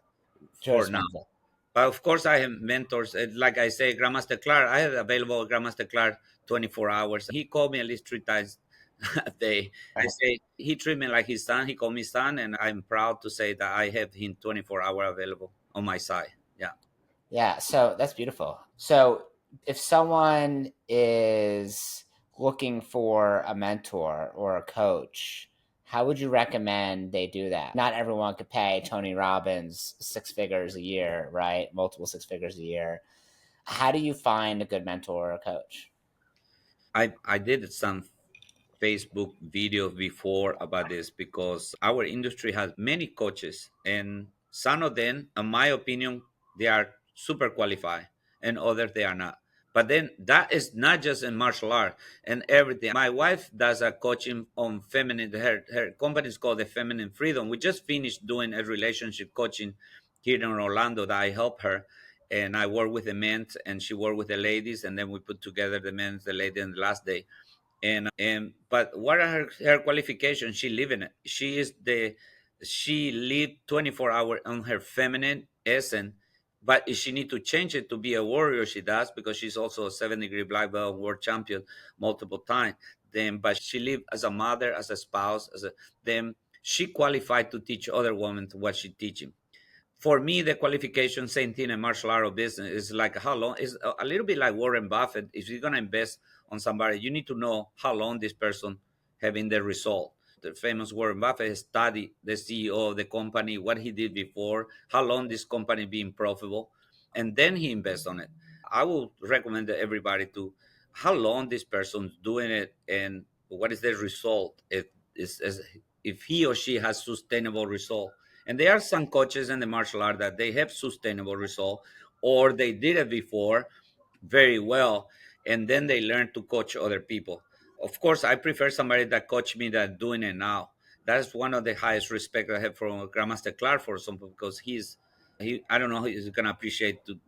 Joe for now. Dispenza. But of course, I have mentors. Like I say, Grandmaster Clark, I have available Grandmaster Clark 24 hours. He called me at least 3 times a day. I say, he treat me like his son. He called me son, and I'm proud to say that I have him 24-hour available on my side. Yeah. Yeah, so that's beautiful. So if someone is looking for a mentor or a coach, how would you recommend they do that? Not everyone could pay Tony Robbins 6 figures a year, right? Multiple 6 figures a year. How do you find a good mentor or a coach? I did some Facebook videos before about this, because our industry has many coaches, and some of them, in my opinion, they are super qualified, and others they are not. But then that is not just in martial art and everything. My wife does a coaching on feminine. Her company is called the Feminine Freedom. We just finished doing a relationship coaching here in Orlando that I help her. And I work with the men, and she work with the ladies, and then we put together the men, the lady, and the last day. And but what are her qualifications? She live in it. She live 24 hours on her feminine essence. But if she need to change it to be a warrior, she does, because she's also a 7-degree black belt world champion multiple times. Then but she live as a mother, as a spouse, then she qualified to teach other women what she teaching. For me, the qualification, same thing in martial art or business, is like how long is a little bit like Warren Buffett. If you're gonna invest on somebody, you need to know how long this person having the result. The famous Warren Buffett has studied the CEO of the company, what he did before, how long this company being profitable, and then he invests on it. I would recommend to everybody to how long this person's doing it and what is the result. If he or she has sustainable result. And there are some coaches in the martial art that they have sustainable result, or they did it before very well, and then they learn to coach other people. Of course, I prefer somebody that coach me that doing it now. That's one of the highest respect I have for Grandmaster Clark, for example, because he I don't know, he's gonna appreciate to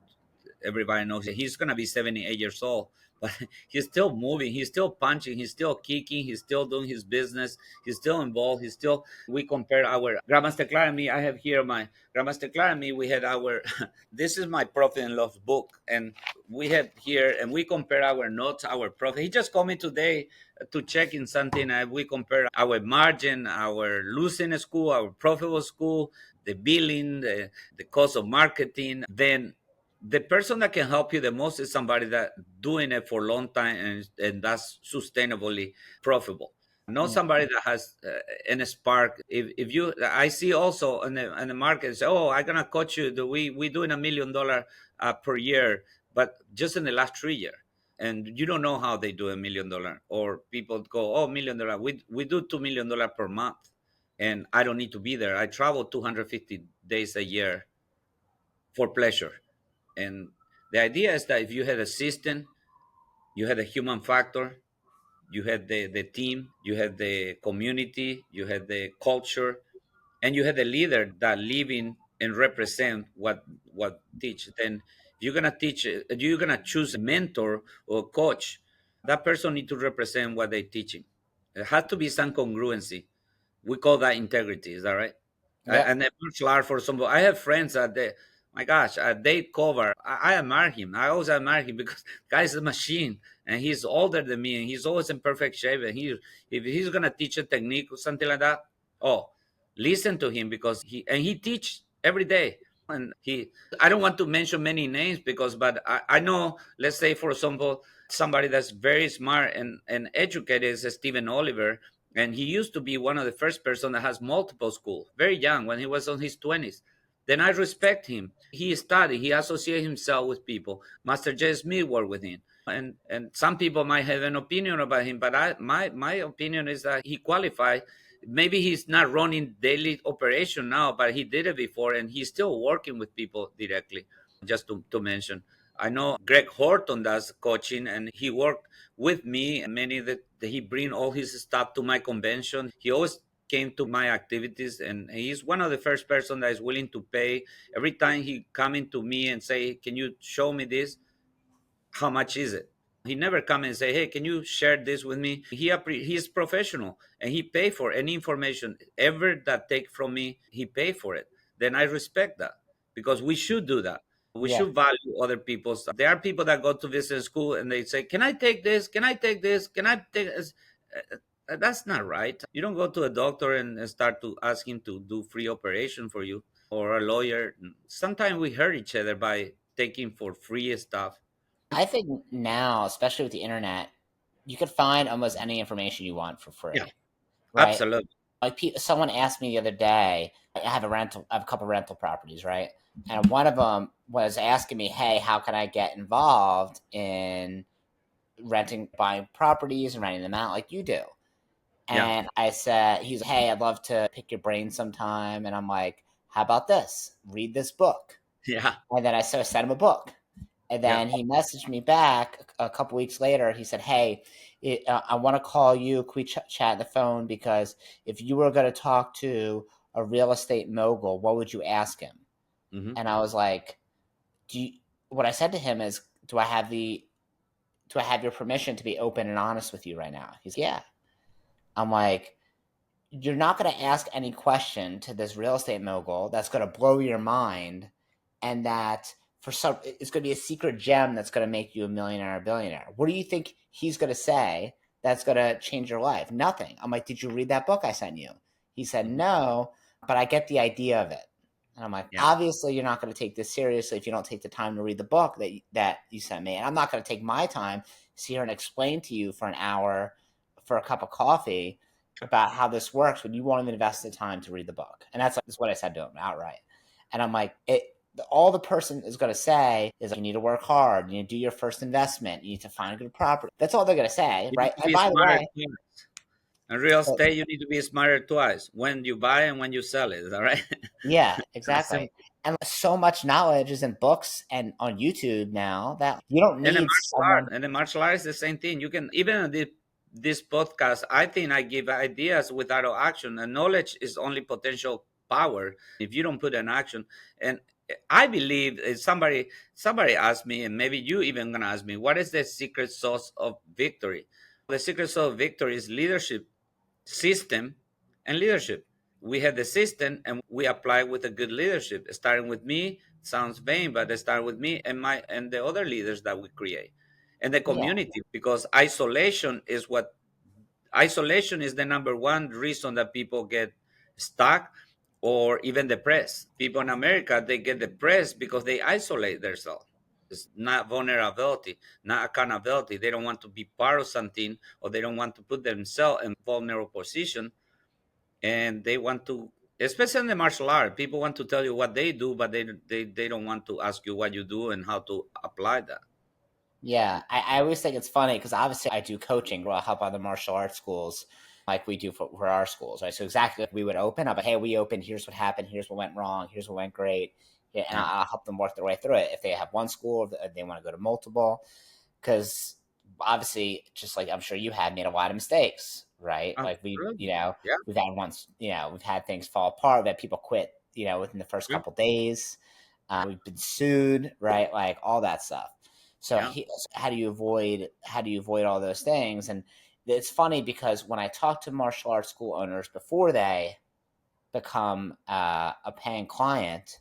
everybody knows he's gonna be 78 years old, but he's still moving, he's still punching, he's still kicking, he's still doing his business, he's still involved, he's still. We compare our Grandmaster Clark and me. I have here my Grandmaster Clark and me. We had our this is my profit and loss book, and we had here, and we compare our notes, our profit. He just called me today to check in something. We compare our margin, our losing school, our profitable school, the billing, the cost of marketing. Then the person that can help you the most is somebody that doing it for a long time, and that's sustainably profitable, not Mm. somebody that has an spark. If you, I see also in the market say, oh, I'm gonna coach you, we doing $1 million per year, but just in the last 3 years, and you don't know how they do $1 million. Or people go, oh, $1 million, we do $2 million per month, and I don't need to be there. I travel 250 days a year for pleasure. And the idea is that if you had a system, you had a human factor, you had the team, you had the community, you had the culture, and you have the leader that live in and represent what teach. Then if you're gonna teach, you're gonna choose a mentor or coach. That person need to represent what they're teaching. There has to be some congruency. We call that integrity. Is that right? Yep. And a martial art for some. I have friends that they, my gosh, Dave Cover. I admire him. I always admire him because guy's a machine, and he's older than me, and he's always in perfect shape. And if he's gonna teach a technique or something like that, oh, listen to him because he teach every day. And he, I don't want to mention many names because, but I know, let's say for example, somebody that's very smart and educated is Stephen Oliver, and he used to be one of the first person that has multiple schools very young when he was on his 20s. Then I respect him. He studied, he associated himself with people. Master J. Smith worked with him, and some people might have an opinion about him, but my opinion is that he qualified. Maybe he's not running daily operation now, but he did it before, and he's still working with people directly. Just to mention, I know Greg Horton does coaching, and he worked with me. And many that he bring all his stuff to my convention. He always came to my activities, and he's one of the first person that is willing to pay every time he coming to me and say, "Can you show me this? How much is it?" He never come and say, "Hey, can you share this with me?" He's professional, and he pay for any information ever that take from me. He pay for it. Then I respect that because we should do that. We Yeah. should value other people's. There are people that go to visit school and they say, "Can I take this? Can I take this? Can I take this?" That's not right. You don't go to a doctor and start to ask him to do free operation for you, or a lawyer. Sometimes we hurt each other by taking for free stuff. I think now, especially with the internet, you could find almost any information you want for Yeah, free, right? absolutely. Like someone asked me the other day, I have a couple rental properties, right? And one of them was asking me, "Hey, how can I get involved in renting, buying properties and renting them out like you do?" Yeah, And I said, he's, "Hey, I'd love to pick your brain sometime." And I'm like, "How about this? Read this book." yeah, And then I sent him a book. And yeah, then he messaged me back a couple weeks later. He said, "Hey, I want to call you. Can we chat on the phone? Because if you were going to talk to a real estate mogul, what would you ask him?" hmm, And I was like, "Do you?" What I said to him is, Do I have your permission to be open and honest with you right now?" He's, "Yeah." I'm like, "You're not going to ask any question to this real estate mogul that's going to blow your mind, and that for some it's going to be a secret gem that's going to make you a millionaire or billionaire. What do you think he's going to say that's going to change your life? Nothing." I'm like, "Did you read that book I sent you?" He said, hmm, "No, but I get the idea of it." And I'm like, yeah, "Obviously, you're not going to take this seriously if you don't take the time to read the book that you sent me. And I'm not going to take my time to sit here and explain to you for an hour for a cup of coffee about how this works when you won't even invest the time to read the book." And that's what I said to him outright. And I'm like, all the person is going to say is, "You need to work hard. You need to do your first investment. You need to find a good property." That's all they're going to say, you need right? to And be by the smarter way, twice. In real so, estate, you need to be smarter twice when you buy and when you sell it. Is that right? yeah, That's exactly. simple. And so much knowledge is in books and on YouTube now that you don't And the need martial art, someone. and the martial art is the same thing. You can even this podcast. I think I give ideas without action, and knowledge is only potential power if you don't put an action. And I believe somebody asked me, and maybe you even gonna ask me, what is the secret sauce of victory? The secret sauce of victory is leadership, system, and leadership. We have the system and we apply with a good leadership, starting with me. Sounds vain, but they start with me and my and the other leaders that we create, and the Yeah, community, because isolation is the number one reason that people get stuck or even depressed. People in America, they get depressed because they isolate themselves. It's not vulnerability, not accountability. They don't want to be part of something, or they don't want to put themselves in vulnerable position, and they want to, especially in the martial art, people want to tell you what they do, but they don't want to ask you what you do and how to apply that. yeah. I always think it's funny because obviously I do coaching where I help other martial arts schools like we do for our schools, right? So exactly like we would open up, "Hey, we opened. Here's what happened. Here's what went wrong. Here's what went great." Yeah, and Yeah, I'll help them work their way through it if they have one school, if they want to go to multiple, because obviously, just like I'm sure you had, made a lot of mistakes, right? Like Absolutely. Yeah. we've had once, we've had things fall apart, that people quit, within the first Yeah. couple days. We've been sued, right? Like all that stuff. So Yeah. how do you avoid all those things? And it's funny because when I talk to martial arts school owners before they become a paying client,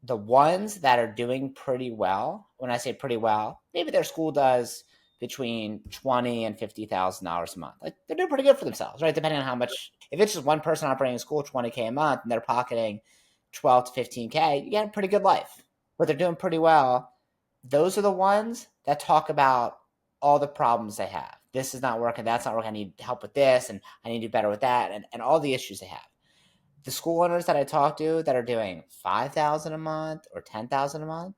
the ones that are doing pretty well, when I say pretty well, maybe their school does between $20,000 and $50,000 a month. Like they're doing pretty good for themselves, right? Depending on how much. If it's just one person operating a school, $20K a month, and they're pocketing 12 to 15K, you get a pretty good life. But they're doing pretty well. Those are the ones that talk about all the problems they have. This is not working. That's not working. I need help with this, and I need to do better with that, and all the issues they have. The school owners that I talk to that are doing 5,000 a month or 10,000 a month,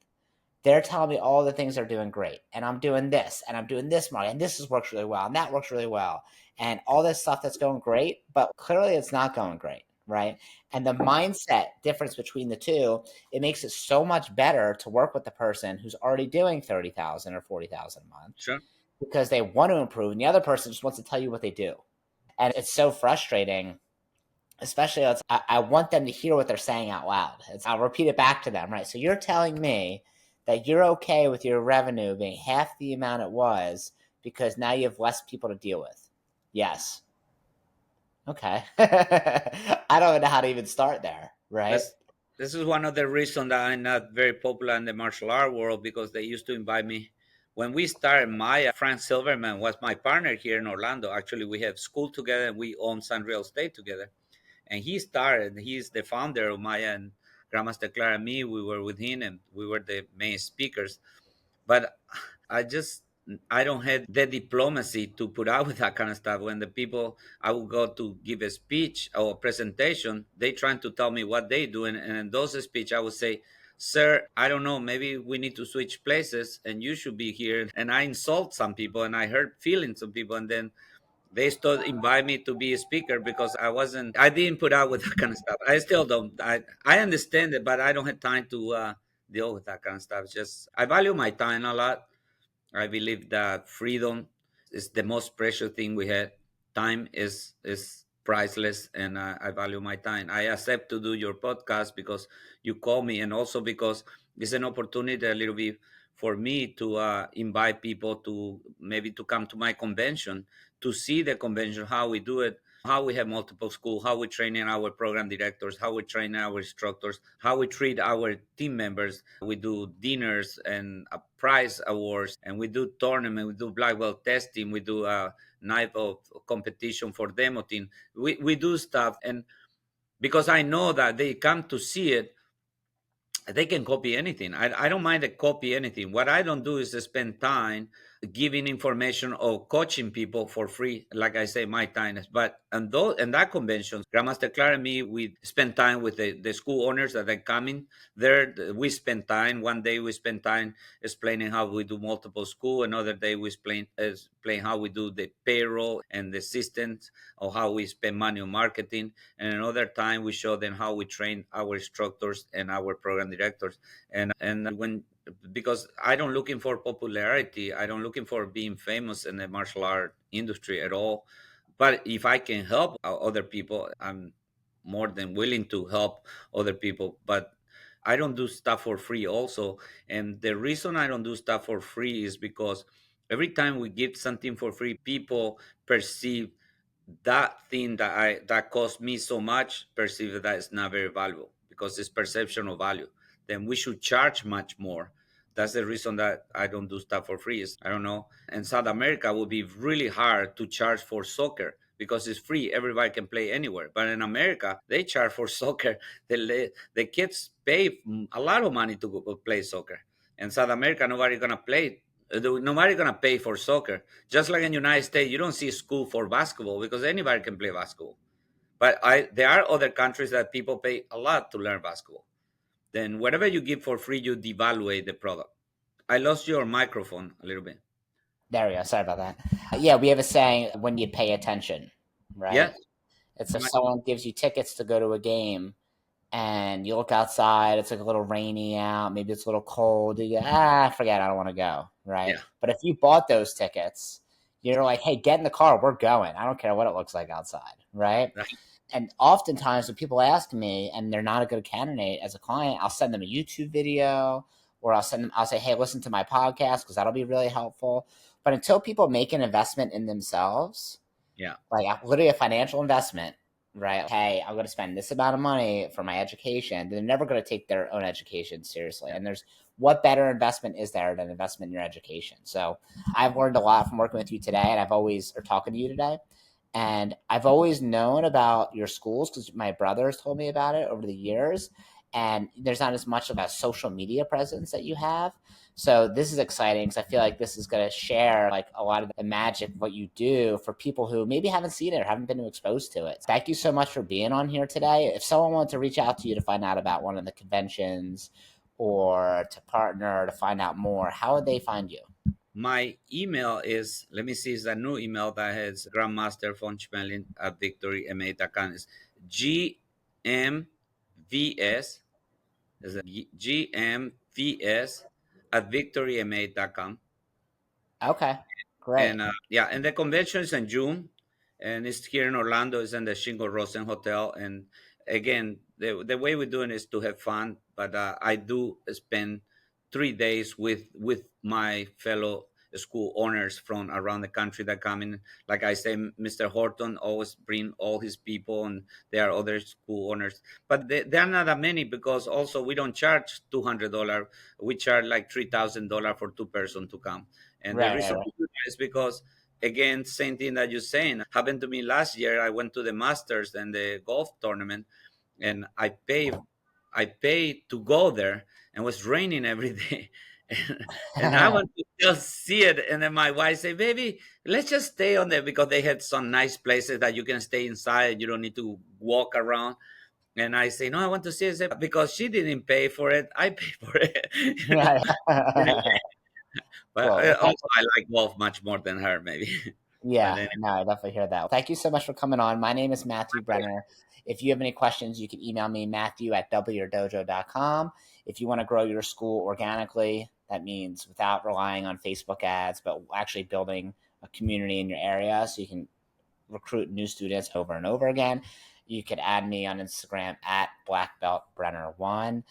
they're telling me all the things they're doing great. And I'm doing this and I'm doing this market and this works really well and that works really well. And all this stuff that's going great, but clearly it's not going great. Right. And the mindset difference between the two, it makes it so much better to work with the person who's already doing 30,000 or 40,000 a month Sure. because they want to improve. And the other person just wants to tell you what they do. And it's so frustrating, especially I want them to hear what they're saying out loud. I'll repeat it back to them, right? So you're telling me that you're okay with your revenue being half the amount it was because now you have less people to deal with. Yes. Okay. I don't know how to even start there, right? This this is one of the reasons that I'm not very popular in the martial art world, because they used to invite me. When we started, my Frank Silverman was my partner here in Orlando. Actually, we have school together and we own some real estate together. And he's the founder of Maya, and Grandmaster Clara and me. We were with him and we were the main speakers. But I just I don't have the diplomacy to put out with that kind of stuff. When the people I will go to give a speech or a presentation, they trying to tell me what they doing, and in those speech I would say, "Sir, I don't know. Maybe we need to switch places, and you should be here." And I insult some people, and I hurt feelings of people, and then they still invite me to be a speaker because I didn't put out with that kind of stuff. I still don't. I understand it, but I don't have time to deal with that kind of stuff. It's just I value my time a lot. I believe that freedom is the most precious thing we have. Time is priceless, and I value my time. I accept to do your podcast because you call me, and also because it's an opportunity a little bit for me to invite people to maybe to come to my convention to see the convention, how we do it, how we have multiple schools, how we train in our program directors, how we train our instructors, how we treat our team members. We do dinners and prize awards, and we do tournament, we do black belt testing, we do a night of competition for demo team. We do stuff, and because I know that they come to see it, they can copy anything. I don't mind to copy anything. What I don't do is to spend time giving information or coaching people for free. Like I say, my time is. But and that conventions, Grandmaster Clara and me, we spend time with the school owners that are coming there. We spend time. One day we spend time explaining how we do multiple school. Another day we explain how we do the payroll and the systems, or how we spend money on marketing. And another time we show them how we train our instructors and our program directors. And when because I don't looking for popularity, I don't looking for being famous in the martial art industry at all. But if I can help other people, I'm more than willing to help other people. But I don't do stuff for free also. And the reason I don't do stuff for free is because every time we give something for free, people perceive that thing that cost me so much, perceive that it's not very valuable, because it's perception of value. Then we should charge much more. That's the reason that I don't do stuff for free. Is, I don't know, in South America would be really hard to charge for soccer because it's free, everybody can play anywhere. But in America they charge for soccer. The kids pay a lot of money to go play soccer. In South America nobody gonna play, nobody gonna pay for soccer. Just like in United States, you don't see school for basketball because anybody can play basketball. But there are other countries that people pay a lot to learn basketball. Then whatever you give for free, you devaluate the product. I lost your microphone a little bit. There we go. Sorry about that. Yeah, we have a saying, when you pay attention, right? Yes. It's if someone gives you tickets to go to a game, and you look outside, it's like a little rainy out, maybe it's a little cold. You go, forget, it, I don't want to go, right? Yeah. But if you bought those tickets, you're like, hey, get in the car, we're going. I don't care what it looks like outside, right? Right. And oftentimes when people ask me and they're not a good candidate as a client, I'll send them a YouTube video, or I'll say, hey, listen to my podcast because that'll be really helpful. But until people make an investment in themselves, Yeah. like literally a financial investment, right? Hey, I'm going to spend this amount of money for my education. They're never going to take their own education seriously. Yeah. And there's what better investment is there than investment in your education? So I've learned a lot from working with you today, and or talking to you today. And I've always known about your schools because my brother has told me about it over the years. And there's not as much of a social media presence that you have. So this is exciting because I feel like this is going to share like a lot of the magic of what you do for people who maybe haven't seen it or haven't been exposed to it. Thank you so much for being on here today. If someone wanted to reach out to you to find out about one of the conventions or to partner to find out more, how would they find you? My email is, let me see, it's a new email that has Grandmaster von Schmeling at victoryma.com. It's GMVS, is a GMVS at victoryma.com. Okay, great. And yeah, and the convention is in June, and it's here in Orlando. It's in the Shingle Rosen Hotel. And again, the way we're doing is to have fun, but I do spend 3 days with my fellow school owners from around the country that come in. Like I say, Mr. Horton always bring all his people, and there are other school owners, but there are not that many because also we don't charge $200. We charge like $3,000 for two-person to come. And the Right, right, reason right. we do that is because, again, same thing that you're saying happened to me last year. I went to the Masters and the golf tournament, and I paid to go there, and it was raining every day. And I want to just see it. And then my wife said, "Baby, let's just stay on there because they had some nice places that you can stay inside. You don't need to walk around." And I say, "No, I want to see it." Because she didn't pay for it, I pay for it. Right. But Cool. also, I like golf much more than her, maybe. But Yeah, anyway, no, I definitely hear that. Thank you so much for coming on. My name is Matthew Brenner. If you have any questions, you can email me, matthew@wyourdojo.com. If you want to grow your school organically, that means without relying on Facebook ads, but actually building a community in your area so you can recruit new students over and over again, you could add me on Instagram at blackbeltbrenner1.